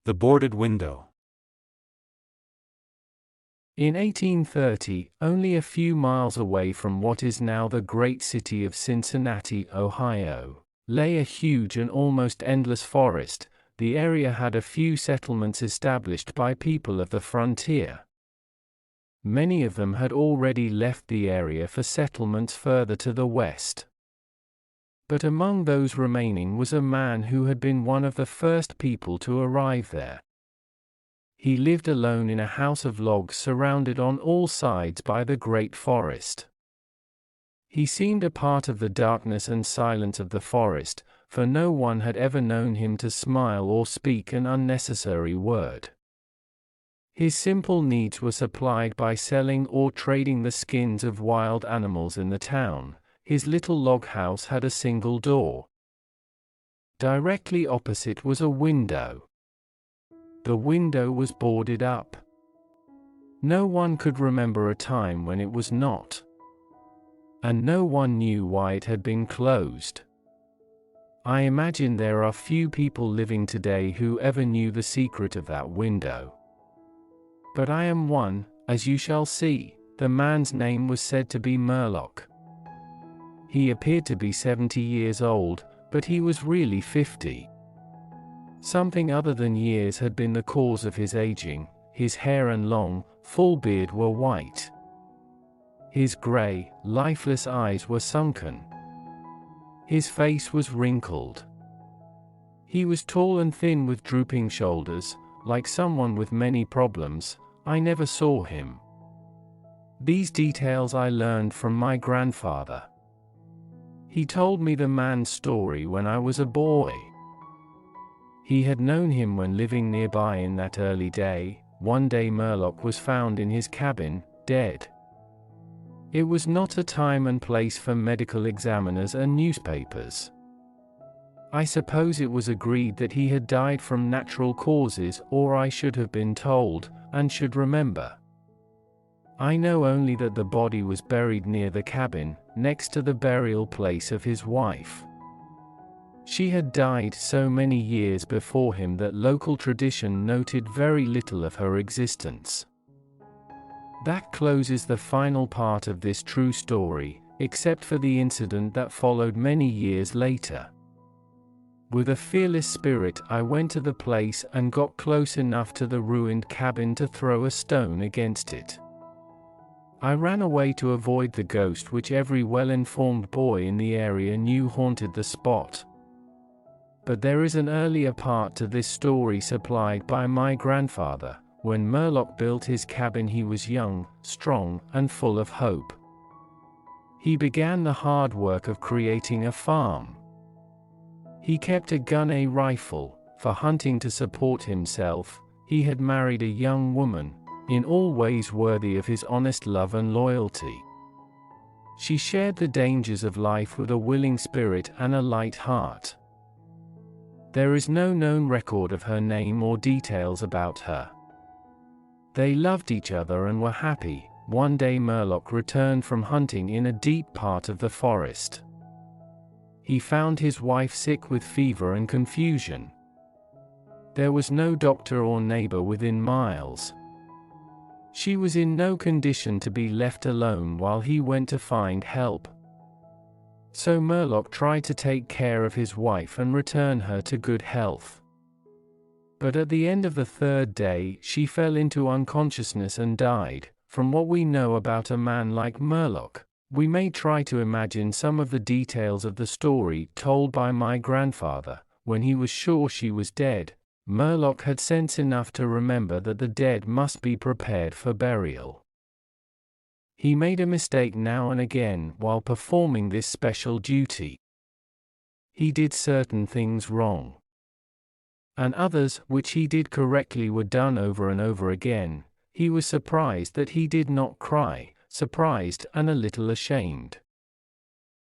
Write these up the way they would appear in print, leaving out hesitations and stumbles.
The Boarded Window. In 1830, only a few miles away from what is now the great city of Cincinnati, Ohio, lay a huge and almost endless forest. The area had a few settlements established by people of the frontier. Many of them had already left the area for settlements further to the west. But among those remaining was a man who had been one of the first people to arrive there. He lived alone in a house of logs surrounded on all sides by the great forest. He seemed a part of the darkness and silence of the forest, for no one had ever known him to smile or speak an unnecessary word. His simple needs were supplied by selling or trading the skins of wild animals in the town. His little log house had a single door. Directly opposite was a window. The window was boarded up. No one could remember a time when it was not. And no one knew why it had been closed. I imagine there are few people living today who ever knew the secret of that window. But I am one, as you shall see. The man's name was said to be Murlock. He appeared to be 70 years old, but he was really 50. Something other than years had been the cause of his aging. His hair and long, full beard were white. His gray, lifeless eyes were sunken. His face was wrinkled. He was tall and thin with drooping shoulders, like someone with many problems. I never saw him. These details I learned from my grandfather. He told me the man's story when I was a boy. He had known him when living nearby in that early day. One day Murlock was found in his cabin, dead. It was not a time and place for medical examiners and newspapers. I suppose it was agreed that he had died from natural causes, or I should have been told, and should remember. I know only that the body was buried near the cabin, next to the burial place of his wife. She had died so many years before him that local tradition noted very little of her existence. That closes the final part of this true story, except for the incident that followed many years later. With a fearless spirit, I went to the place and got close enough to the ruined cabin to throw a stone against it. I ran away to avoid the ghost which every well-informed boy in the area knew haunted the spot. But there is an earlier part to this story supplied by my grandfather. When Murlock built his cabin, he was young, strong, and full of hope. He began the hard work of creating a farm. He kept a gun, a rifle, for hunting to support himself. He had married a young woman, in all ways worthy of his honest love and loyalty. She shared the dangers of life with a willing spirit and a light heart. There is no known record of her name or details about her. They loved each other and were happy. One day Murlock returned from hunting in a deep part of the forest. He found his wife sick with fever and confusion. There was no doctor or neighbor within miles. She was in no condition to be left alone while he went to find help. So Murlock tried to take care of his wife and return her to good health. But at the end of the third day, she fell into unconsciousness and died. From what we know about a man like Murlock, we may try to imagine some of the details of the story told by my grandfather. When he was sure she was dead, Murlock had sense enough to remember that the dead must be prepared for burial. He made a mistake now and again while performing this special duty. He did certain things wrong. And others, which he did correctly, were done over and over again. He was surprised that he did not cry, surprised and a little ashamed.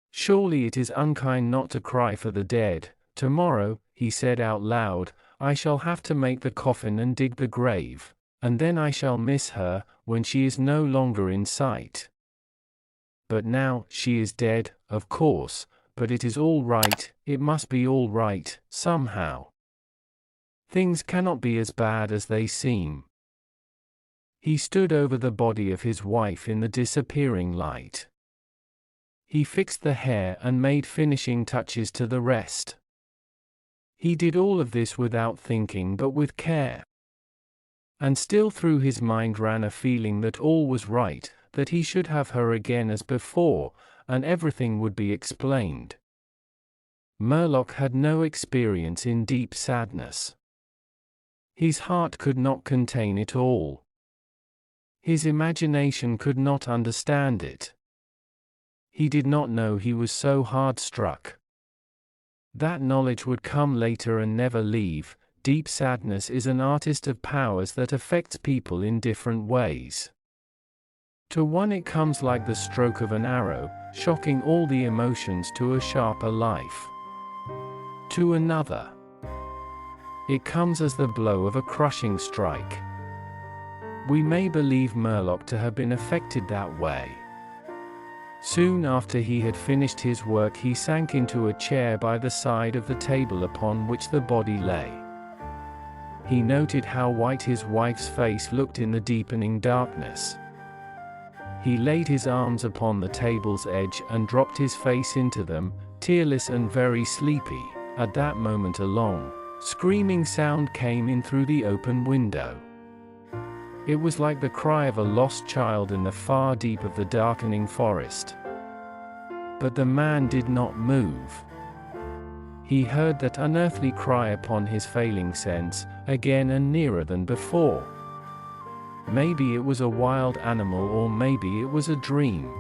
Surely it is unkind not to cry for the dead. Tomorrow, he said out loud, I shall have to make the coffin and dig the grave, and then I shall miss her, when she is no longer in sight. But now, she is dead, of course, but it is all right, it must be all right, somehow. Things cannot be as bad as they seem. He stood over the body of his wife in the disappearing light. He fixed the hair and made finishing touches to the rest. He did all of this without thinking but with care. And still through his mind ran a feeling that all was right, that he should have her again as before, and everything would be explained. Murlock had no experience in deep sadness. His heart could not contain it all. His imagination could not understand it. He did not know he was so hard struck. That knowledge would come later and never leave. Deep sadness is an artist of powers that affects people in different ways. To one it comes like the stroke of an arrow, shocking all the emotions to a sharper life. To another, it comes as the blow of a crushing strike. We may believe Murlock to have been affected that way. Soon after he had finished his work, he sank into a chair by the side of the table upon which the body lay. He noted how white his wife's face looked in the deepening darkness. He laid his arms upon the table's edge and dropped his face into them, tearless and very sleepy. At that moment a long, screaming sound came in through the open window. It was like the cry of a lost child in the far deep of the darkening forest. But the man did not move. He heard that unearthly cry upon his failing sense, again and nearer than before. Maybe it was a wild animal, or maybe it was a dream.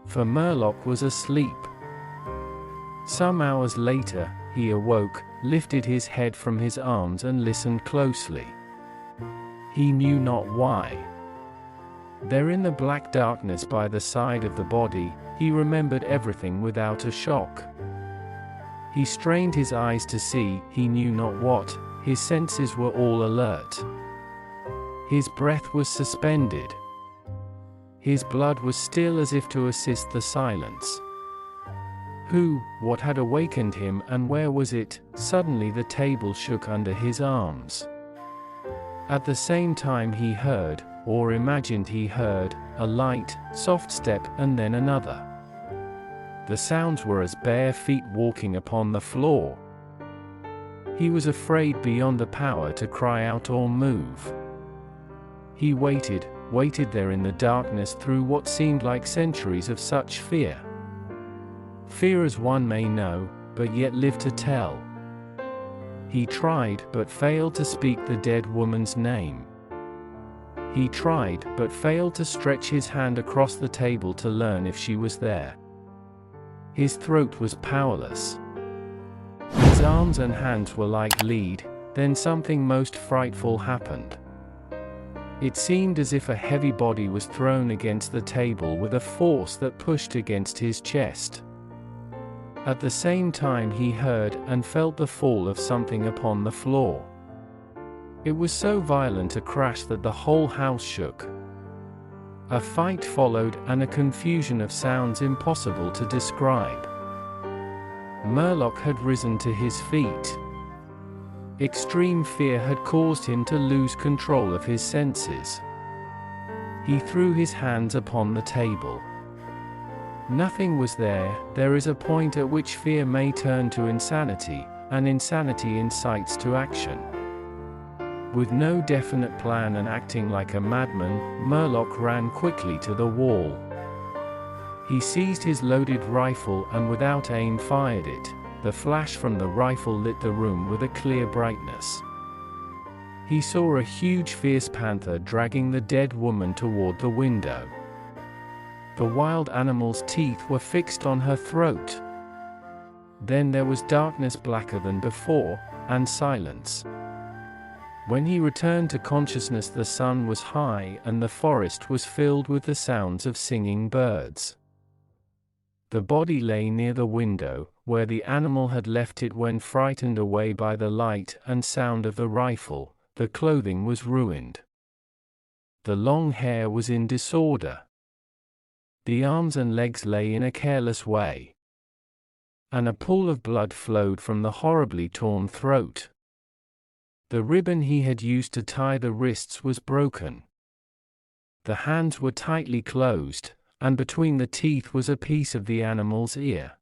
For Murlock was asleep. Some hours later, he awoke, lifted his head from his arms and listened closely. He knew not why. There in the black darkness by the side of the body, he remembered everything without a shock. He strained his eyes to see, he knew not what. His senses were all alert. His breath was suspended. His blood was still as if to assist the silence. What had awakened him, and where was it? Suddenly the table shook under his arms. At the same time he heard, or imagined he heard, a light, soft step, and then another. The sounds were as bare feet walking upon the floor. He was afraid beyond the power to cry out or move. He waited there in the darkness through what seemed like centuries of such fear. Fear as one may know, but yet live to tell. He tried, but failed to speak the dead woman's name. He tried, but failed to stretch his hand across the table to learn if she was there. His throat was powerless. His arms and hands were like lead. Then something most frightful happened. It seemed as if a heavy body was thrown against the table with a force that pushed against his chest. At the same time he heard and felt the fall of something upon the floor. It was so violent a crash that the whole house shook. A fight followed, and a confusion of sounds impossible to describe. Murlock had risen to his feet. Extreme fear had caused him to lose control of his senses. He threw his hands upon the table. Nothing was there. There is a point at which fear may turn to insanity, and insanity incites to action. With no definite plan and acting like a madman, Murlock ran quickly to the wall. He seized his loaded rifle and without aim fired it. The flash from the rifle lit the room with a clear brightness. He saw a huge fierce panther dragging the dead woman toward the window. The wild animal's teeth were fixed on her throat. Then there was darkness blacker than before, and silence. When he returned to consciousness, the sun was high and the forest was filled with the sounds of singing birds. The body lay near the window, where the animal had left it when frightened away by the light and sound of the rifle. The clothing was ruined. The long hair was in disorder. The arms and legs lay in a careless way. And a pool of blood flowed from the horribly torn throat. The ribbon he had used to tie the wrists was broken. The hands were tightly closed, and between the teeth was a piece of the animal's ear.